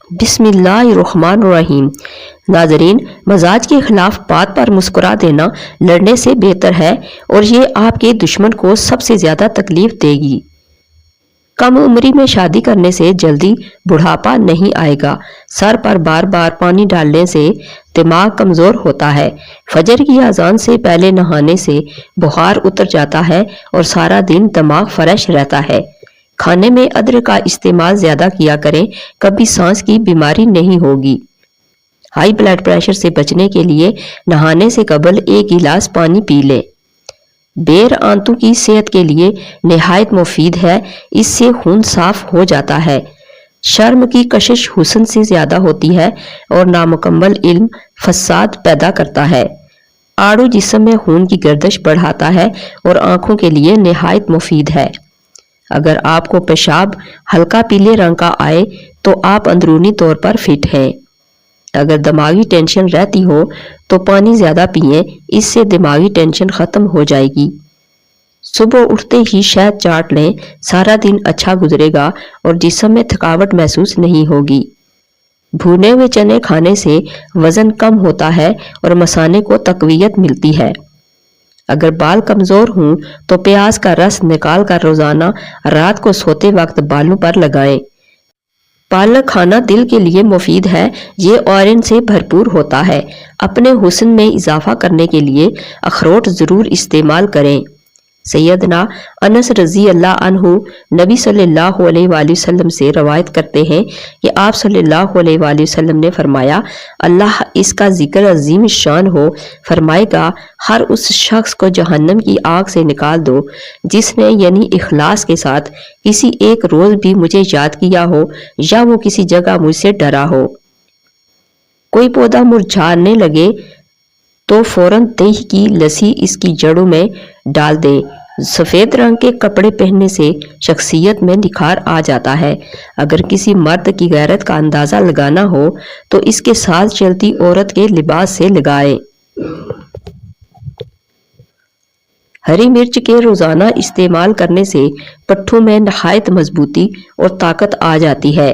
بسم اللہ الرحمن الرحیم۔ ناظرین، مزاج کے خلاف بات پر مسکرا دینا لڑنے سے بہتر ہے اور یہ آپ کے دشمن کو سب سے زیادہ تکلیف دے گی۔ کم عمری میں شادی کرنے سے جلدی بڑھاپا نہیں آئے گا۔ سر پر بار بار پانی ڈالنے سے دماغ کمزور ہوتا ہے۔ فجر کی اذان سے پہلے نہانے سے بخار اتر جاتا ہے اور سارا دن دماغ فریش رہتا ہے۔ کھانے میں ادرک کا استعمال زیادہ کیا کریں، کبھی سانس کی بیماری نہیں ہوگی۔ ہائی بلڈ پریشر سے بچنے کے لیے نہانے سے قبل 1 گلاس پانی پی لیں۔ بیر آنتوں کی صحت کے لیے نہایت مفید ہے، اس سے خون صاف ہو جاتا ہے۔ شرم کی کشش حسن سے زیادہ ہوتی ہے اور نامکمل علم فساد پیدا کرتا ہے۔ آڑو جسم میں خون کی گردش بڑھاتا ہے اور آنکھوں کے لیے نہایت مفید ہے۔ اگر آپ کو پیشاب ہلکا پیلے رنگ کا آئے تو آپ اندرونی طور پر فٹ ہیں۔ اگر دماغی ٹینشن رہتی ہو تو پانی زیادہ پئیں، اس سے دماغی ٹینشن ختم ہو جائے گی۔ صبح اٹھتے ہی شہد چاٹ لیں، سارا دن اچھا گزرے گا اور جسم میں تھکاوٹ محسوس نہیں ہوگی۔ بھونے ہوئے چنے کھانے سے وزن کم ہوتا ہے اور مثانے کو تقویت ملتی ہے۔ اگر بال کمزور ہوں تو پیاز کا رس نکال کر روزانہ رات کو سوتے وقت بالوں پر لگائیں۔ پالک کھانا دل کے لیے مفید ہے، یہ آئرن سے بھرپور ہوتا ہے۔ اپنے حسن میں اضافہ کرنے کے لیے اخروٹ ضرور استعمال کریں۔ سیدنا انس رضی اللہ عنہ نبی صلی اللہ علیہ وآلہ وسلم سے روایت کرتے ہیں کہ آپ صلی اللہ علیہ وآلہ وسلم نے فرمایا، اللہ اس کا ذکر عظیم شان ہو فرمائے گا، ہر اس شخص کو جہنم کی آگ سے نکال دو جس نے یعنی اخلاص کے ساتھ کسی ایک روز بھی مجھے یاد کیا ہو یا وہ کسی جگہ مجھ سے ڈرا ہو۔ کوئی پودا مرجھانے لگے تو فوراً دہی کی لسی اس کی جڑوں میں ڈال دیں۔ سفید رنگ کے کپڑے پہننے سے شخصیت میں نکھار آ جاتا ہے۔ اگر کسی مرد کی غیرت کا اندازہ لگانا ہو تو اس کے ساتھ چلتی عورت کے لباس سے لگائیں۔ ہری مرچ کے روزانہ استعمال کرنے سے پٹھوں میں نہایت مضبوطی اور طاقت آ جاتی ہے۔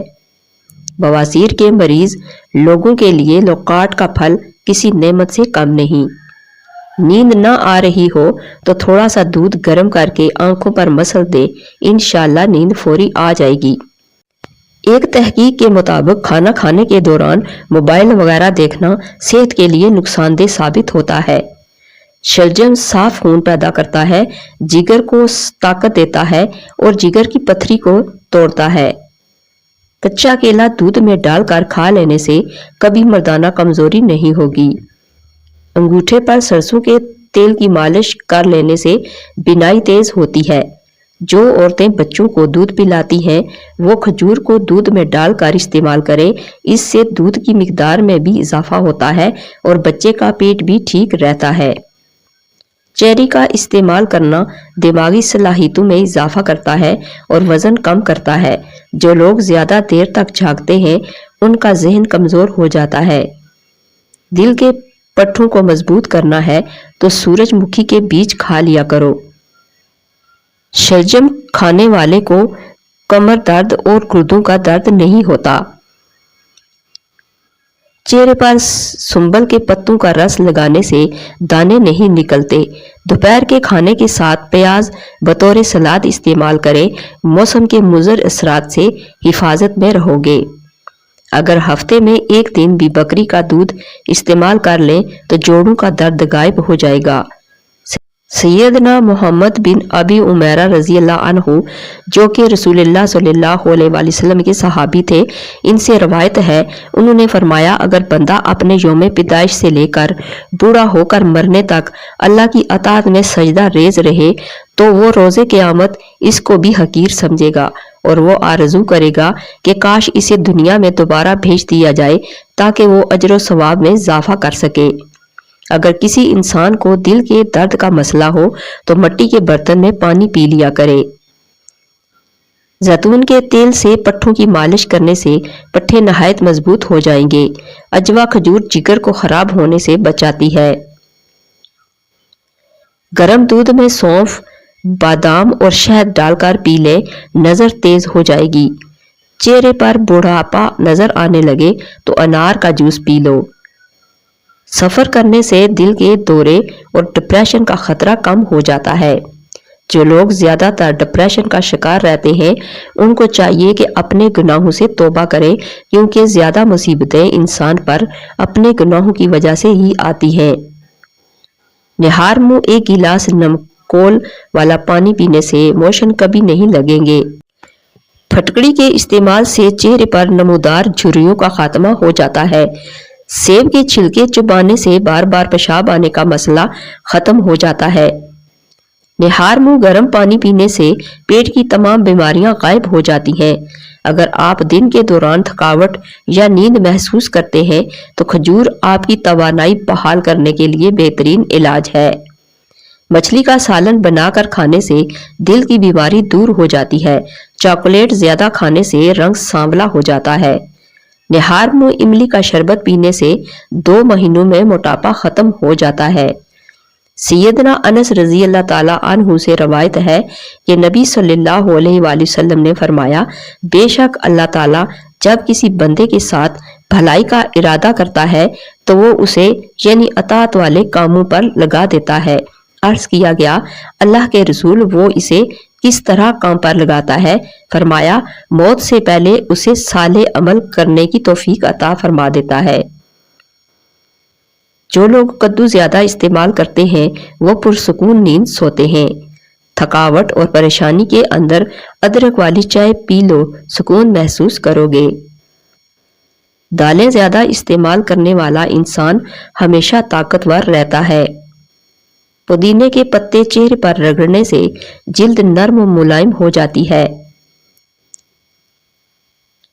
بواسیر کے مریض لوگوں کے لیے لوکاٹ کا پھل کسی نعمت سے کم نہیں۔ نیند نہ آ رہی ہو تو تھوڑا سا دودھ گرم کر کے آنکھوں پر مسل دے، انشاءاللہ نیند فوری آ جائے گی۔ ایک تحقیق کے مطابق کھانا کھانے کے دوران موبائل وغیرہ دیکھنا صحت کے لیے نقصان دہ ثابت ہوتا ہے۔ شلجم صاف خون پیدا کرتا ہے، جگر کو طاقت دیتا ہے اور جگر کی پتھری کو توڑتا ہے۔ کچا کیلا دودھ میں ڈال کر کھا لینے سے کبھی مردانہ کمزوری نہیں ہوگی۔ انگوٹھے پر سرسوں کے تیل کی مالش کر لینے سے بینائی تیز ہوتی ہے۔ جو عورتیں بچوں کو دودھ پلاتی ہیں وہ کھجور کو دودھ میں ڈال کر استعمال کریں، اس سے دودھ کی مقدار میں بھی اضافہ ہوتا ہے اور بچے کا پیٹ بھی ٹھیک رہتا ہے۔ چیری کا استعمال کرنا دماغی صلاحیتوں میں اضافہ کرتا ہے اور وزن کم کرتا ہے۔ جو لوگ زیادہ دیر تک جاگتے ہیں ان کا ذہن کمزور ہو جاتا ہے۔ دل کے پٹھوں کو مضبوط کرنا ہے تو سورج مکھی کے بیج کھا لیا کرو۔ شلجم کھانے والے کو کمر درد اور گردوں کا درد نہیں ہوتا۔ چہرے پر سنبل کے پتوں کا رس لگانے سے دانے نہیں نکلتے۔ دوپہر کے کھانے کے ساتھ پیاز بطور سلاد استعمال کریں، موسم کے مضر اثرات سے حفاظت میں رہو گے۔ اگر ہفتے میں 1 دن بھی بکری کا دودھ استعمال کر لیں تو جوڑوں کا درد غائب ہو جائے گا۔ سیدنا محمد بن ابی عمیرہ رضی اللہ عنہ جو کہ رسول اللہ صلی اللہ علیہ وآلہ وسلم کے صحابی تھے، ان سے روایت ہے، انہوں نے فرمایا، اگر بندہ اپنے یوم پیدائش سے لے کر بوڑھا ہو کر مرنے تک اللہ کی اطاعت میں سجدہ ریز رہے تو وہ روز قیامت اس کو بھی حقیر سمجھے گا اور وہ آرزو کرے گا کہ کاش اسے دنیا میں دوبارہ بھیج دیا جائے تاکہ وہ اجر و ثواب میں اضافہ کر سکے۔ اگر کسی انسان کو دل کے درد کا مسئلہ ہو تو مٹی کے برتن میں پانی پی لیا کرے۔ زیتون کے تیل سے پٹھوں کی مالش کرنے سے پٹھے نہایت مضبوط ہو جائیں گے۔ اجوا کھجور جگر کو خراب ہونے سے بچاتی ہے۔ گرم دودھ میں سونف، بادام اور شہد ڈال کر پی لیں، نظر تیز ہو جائے گی۔ چہرے پر بڑھاپا نظر آنے لگے تو انار کا جوس پی لو۔ سفر کرنے سے دل کے دورے اور ڈپریشن کا خطرہ کم ہو جاتا ہے۔ جو لوگ زیادہ تر ڈپریشن کا شکار رہتے ہیں ان کو چاہیے کہ اپنے گناہوں سے توبہ کریں، کیونکہ زیادہ مصیبتیں انسان پر اپنے گناہوں کی وجہ سے ہی آتی ہیں۔ نہار منہ ایک گلاس نمکول والا پانی پینے سے موشن کبھی نہیں لگیں گے۔ پھٹکڑی کے استعمال سے چہرے پر نمودار جھریوں کا خاتمہ ہو جاتا ہے۔ سیب کے چھلکے چبانے سے بار بار پیشاب آنے کا مسئلہ ختم ہو جاتا ہے۔ نہار منہ گرم پانی پینے سے پیٹ کی تمام بیماریاں غائب ہو جاتی ہیں۔ اگر آپ دن کے دوران تھکاوٹ یا نیند محسوس کرتے ہیں تو کھجور آپ کی توانائی بحال کرنے کے لیے بہترین علاج ہے۔ مچھلی کا سالن بنا کر کھانے سے دل کی بیماری دور ہو جاتی ہے۔ چاکلیٹ زیادہ کھانے سے رنگ سانولا ہو جاتا ہے۔ نہار منہ املی کا شربت پینے سے 2 مہینوں میں موٹاپا ختم ہو جاتا ہے۔ سیدنا انس رضی اللہ تعالیٰ عنہ سے روایت ہے کہ نبی صلی اللہ علیہ وآلہ وسلم نے فرمایا، بے شک اللہ تعالیٰ جب کسی بندے کے ساتھ بھلائی کا ارادہ کرتا ہے تو وہ اسے یعنی اطاعت والے کاموں پر لگا دیتا ہے۔ عرض کیا گیا، اللہ کے رسول وہ اسے کس طرح کام پر لگاتا ہے؟ فرمایا، موت سے پہلے اسے صالح عمل کرنے کی توفیق عطا فرما دیتا ہے۔ جو لوگ کدو زیادہ استعمال کرتے ہیں وہ پرسکون نیند سوتے ہیں۔ تھکاوٹ اور پریشانی کے اندر ادرک والی چائے پی لو، سکون محسوس کرو گے۔ دالیں زیادہ استعمال کرنے والا انسان ہمیشہ طاقتور رہتا ہے۔ پودینے کے پتے چہرے پر رگڑنے سے جلد نرم و ملائم ہو جاتی ہے۔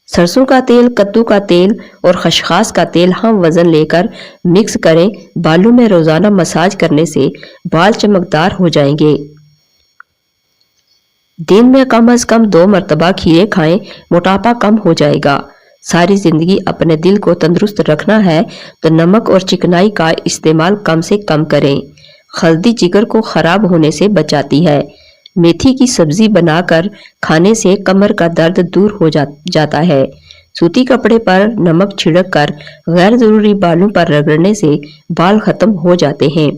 سرسوں کا تیل، کدو کا تیل اور خشخاش کا تیل ہم وزن لے کر مکس کریں، بالوں میں روزانہ مساج کرنے سے بال چمکدار ہو جائیں گے۔ دن میں کم از کم 2 مرتبہ کھیرے کھائیں، موٹاپا کم ہو جائے گا۔ ساری زندگی اپنے دل کو تندرست رکھنا ہے تو نمک اور چکنائی کا استعمال کم سے کم کریں۔ ہلدی جگر کو خراب ہونے سے بچاتی ہے۔ میتھی کی سبزی بنا کر کھانے سے کمر کا درد دور ہو جاتا ہے۔ سوتی کپڑے پر نمک چھڑک کر غیر ضروری بالوں پر رگڑنے سے بال ختم ہو جاتے ہیں۔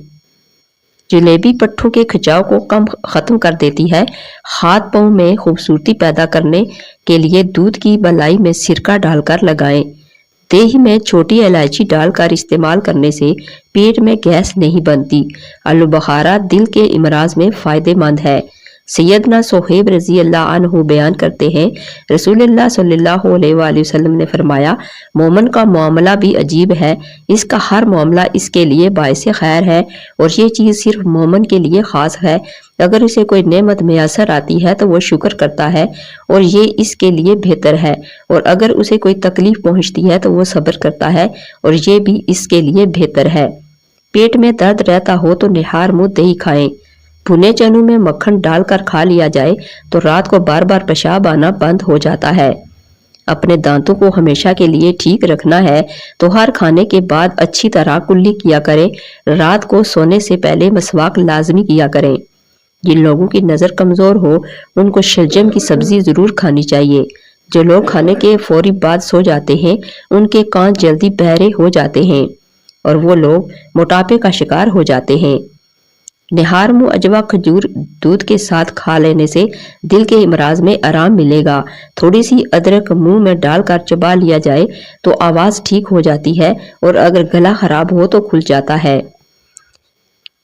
جلیبی پٹھوں کے کھچاؤ کو ختم کر دیتی ہے۔ ہاتھ پاؤں میں خوبصورتی پیدا کرنے کے لیے دودھ کی بلائی میں سرکہ ڈال کر لگائیں۔ دیہی میں چھوٹی الائچی ڈال کر استعمال کرنے سے پیٹ میں گیس نہیں بنتی۔ آلو بخارا دل کے امراض میں فائدہ مند ہے۔ سیدنا صہیب رضی اللہ عنہ بیان کرتے ہیں، رسول اللہ صلی اللہ علیہ وآلہ وسلم نے فرمایا، مومن کا معاملہ بھی عجیب ہے، اس کا ہر معاملہ اس کے لیے باعث خیر ہے اور یہ چیز صرف مومن کے لیے خاص ہے۔ اگر اسے کوئی نعمت میسر آتی ہے تو وہ شکر کرتا ہے اور یہ اس کے لیے بہتر ہے، اور اگر اسے کوئی تکلیف پہنچتی ہے تو وہ صبر کرتا ہے اور یہ بھی اس کے لیے بہتر ہے۔ پیٹ میں درد رہتا ہو تو نہار منہ دہی کھائیں۔ بھنے چنوں میں مکھن ڈال کر کھا لیا جائے تو رات کو بار بار پیشاب آنا بند ہو جاتا ہے۔ اپنے دانتوں کو ہمیشہ کے لیے ٹھیک رکھنا ہے تو ہر کھانے کے بعد اچھی طرح کلی کیا کریں۔ رات کو سونے سے پہلے مسواک لازمی کیا کریں۔ جن لوگوں کی نظر کمزور ہو ان کو شلجم کی سبزی ضرور کھانی چاہیے۔ جو لوگ کھانے کے فوری بعد سو جاتے ہیں ان کے کان جلدی بہرے ہو جاتے ہیں اور وہ لوگ موٹاپے کا شکار ہو جاتے ہیں۔ نہار منہ اجوا کھجور دودھ کے ساتھ کھا لینے سے دل کے امراض میں آرام ملے گا۔ تھوڑی سی ادرک منہ میں ڈال کر چبا لیا جائے تو آواز ٹھیک ہو جاتی ہے اور اگر گلا خراب ہو تو کھل جاتا ہے۔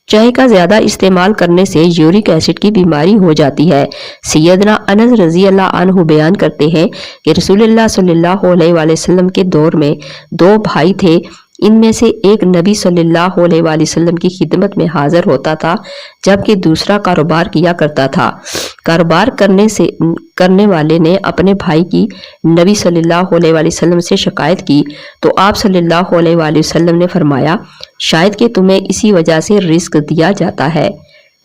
چائے کا زیادہ استعمال کرنے سے یورک ایسڈ کی بیماری ہو جاتی ہے۔ سیدنا انس رضی اللہ عنہ بیان کرتے ہیں کہ رسول اللہ صلی اللہ علیہ وآلہ وسلم کے دور میں 2 بھائی تھے۔ ان میں سے ایک نبی صلی اللہ علیہ وآلہ وسلم کی خدمت میں حاضر ہوتا تھا جبکہ دوسرا کاروبار کیا کرتا تھا۔ کاروبار کرنے والے نے اپنے بھائی کی نبی صلی اللہ علیہ وآلہ وسلم سے شکایت کی تو آپ صلی اللہ علیہ وآلہ وسلم نے فرمایا، شاید کہ تمہیں اسی وجہ سے رزق دیا جاتا ہے۔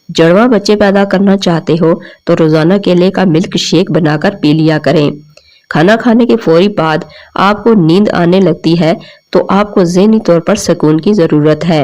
جڑواں بچے پیدا کرنا چاہتے ہو تو روزانہ کیلے کا ملک شیک بنا کر پی لیا کریں۔ کھانا کھانے کے فوری بعد آپ کو نیند آنے لگتی ہے تو آپ کو ذہنی طور پر سکون کی ضرورت ہے۔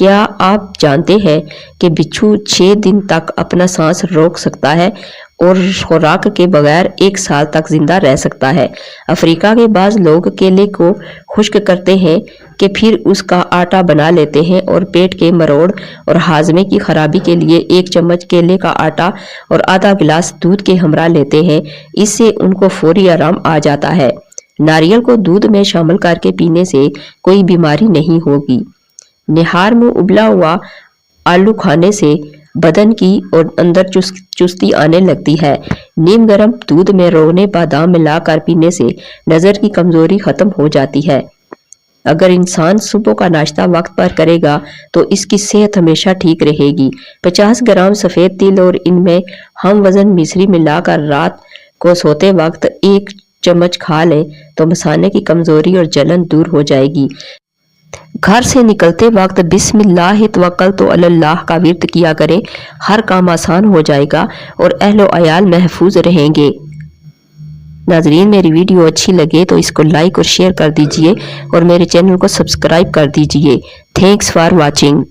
کیا آپ جانتے ہیں کہ بچھو 6 دن تک اپنا سانس روک سکتا ہے اور خوراک کے بغیر 1 سال تک زندہ رہ سکتا ہے۔ افریقہ کے بعض لوگ کیلے کو خشک کرتے ہیں کہ پھر اس کا آٹا بنا لیتے ہیں اور پیٹ کے مروڑ اور ہاضمے کی خرابی کے لیے 1 چمچ کیلے کا آٹا اور آدھا گلاس دودھ کے ہمراہ لیتے ہیں۔ اس سے ان کو فوری آرام آ جاتا ہے۔ ناریل کو دودھ میں شامل کر کے پینے سے کوئی بیماری نہیں ہوگی۔ نہار میں ابلا ہوا آلو کھانے سے بدن کی اور اندر چستی آنے لگتی ہے۔ نیم گرم دودھ میں روغن بادام ملا کر پینے سے نظر کی کمزوری ختم ہو جاتی ہے۔ اگر انسان صبح کا ناشتہ وقت پر کرے گا تو اس کی صحت ہمیشہ ٹھیک رہے گی۔ 50 گرام سفید تل اور ان میں ہم وزن مصری ملا کر رات کو سوتے وقت 1 چمچ کھا لیں تو مثانے کی کمزوری اور جلن دور ہو جائے گی۔ گھر سے نکلتے وقت بسم اللہ توکلت علی اللہ کا ورد کیا کریں، ہر کام آسان ہو جائے گا اور اہل و عیال محفوظ رہیں گے۔ ناظرین، میری ویڈیو اچھی لگے تو اس کو لائک اور شیئر کر دیجئے اور میرے چینل کو سبسکرائب کر دیجئے۔ Thanks for watching.